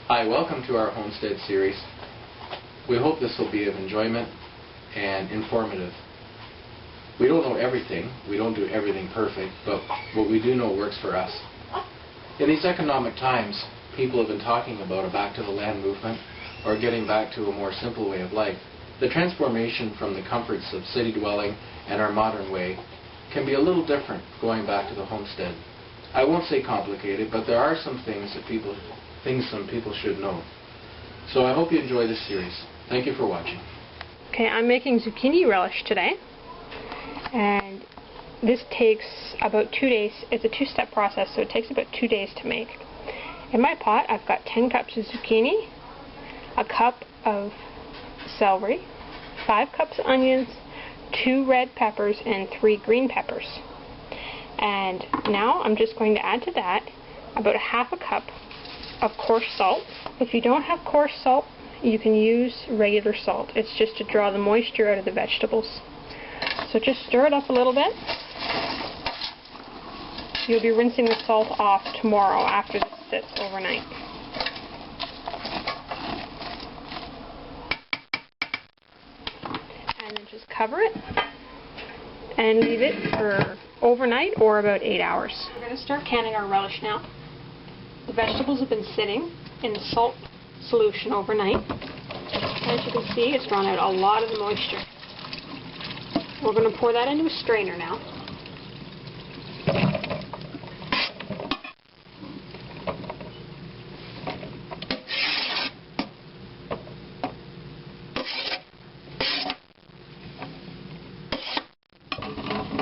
Hi, welcome to our Homestead series. We hope this will be of enjoyment and informative. We don't know everything, we don't do everything perfect, but what we do know works for us. In these economic times, people have been talking about a back to the land movement or getting back to a more simple way of life. The transformation from the comforts of city dwelling and our modern way can be a little different going back to the homestead. I won't say complicated, but there are some things some people should know. So I hope you enjoy this series. Thank you for watching. Okay, I'm making zucchini relish today, and this takes about 2 days. It's a two-step process, so it takes about 2 days to make. In my pot, I've got 10 cups of zucchini, a cup of celery, 5 cups of onions, 2 red peppers, and 3 green peppers. And now I'm just going to add to that about ½ a cup of coarse salt. If you don't have coarse salt, you can use regular salt. It's just to draw the moisture out of the vegetables. So just stir it up a little bit. You'll be rinsing the salt off tomorrow after this sits overnight. And then just cover it and leave it for overnight or about 8 hours. We're going to start canning our relish now. The vegetables have been sitting in the salt solution overnight. As you can see, it's drawn out a lot of the moisture. We're going to pour that into a strainer now.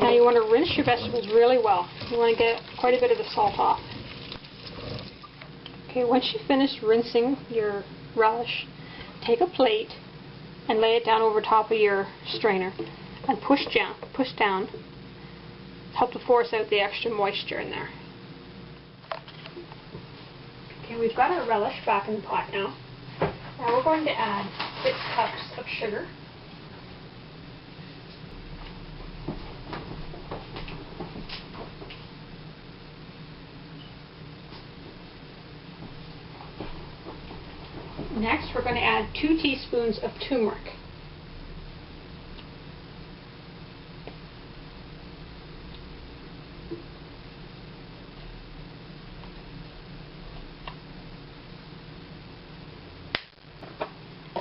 Now you want to rinse your vegetables really well. You want to get quite a bit of the salt off. Okay, once you've finished rinsing your relish, take a plate and lay it down over top of your strainer and push down, help to force out the extra moisture in there. Okay, we've got our relish back in the pot now. Now we're going to add 6 cups of sugar. Next, we're going to add 2 teaspoons of turmeric.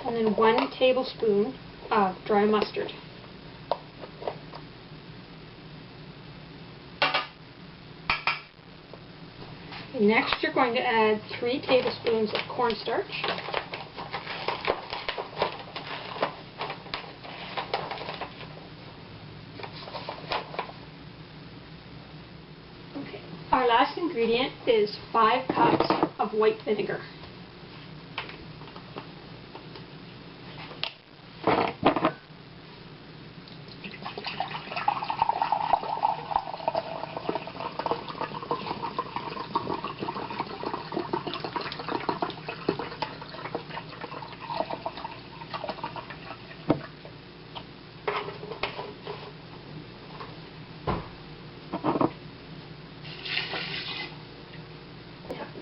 And then 1 tablespoon of dry mustard. Next, you're going to add 3 tablespoons of cornstarch. Okay. Our last ingredient is 5 cups of white vinegar.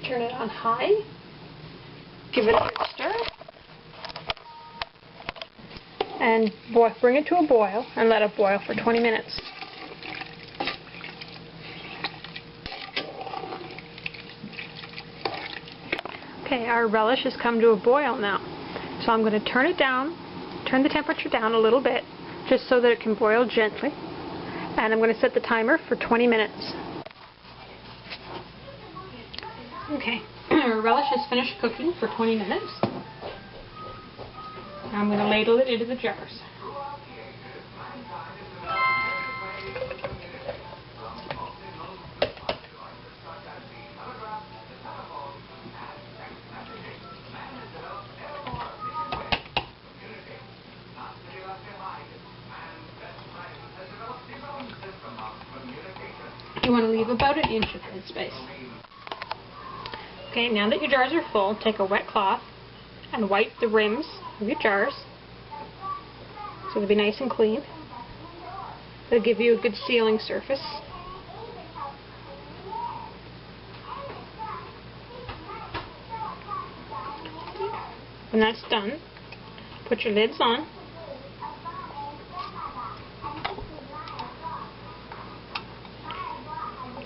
Turn it on high, give it a good stir, and bring it to a boil and let it boil for 20 minutes. Okay, our relish has come to a boil now, so I'm going to turn the temperature down a little bit, just so that it can boil gently, and I'm going to set the timer for 20 minutes. Okay, our relish has finished cooking for 20 minutes. I'm going to ladle it into the jars. You want to leave about 1 inch of head space. Okay, now that your jars are full, take a wet cloth and wipe the rims of your jars so they'll be nice and clean. It'll give you a good sealing surface. When that's done, put your lids on.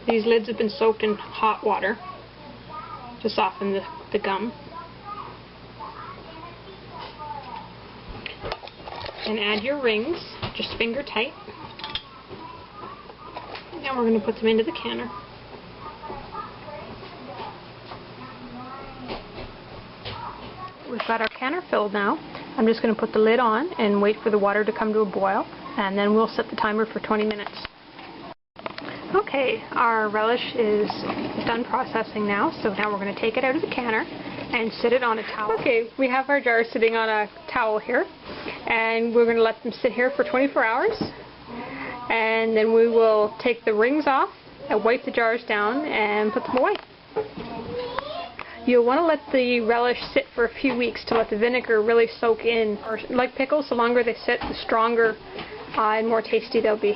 These lids have been soaked in hot water to soften the gum. And add your rings, just finger tight. Now we're going to put them into the canner. We've got our canner filled now. I'm just going to put the lid on and wait for the water to come to a boil, and then we'll set the timer for 20 minutes. Okay, our relish is done processing now, so now we're going to take it out of the canner and sit it on a towel. Okay, we have our jars sitting on a towel here, and we're going to let them sit here for 24 hours, and then we will take the rings off and wipe the jars down and put them away. You'll want to let the relish sit for a few weeks to let the vinegar really soak in. Or, like pickles, the longer they sit, the stronger and more tasty they'll be.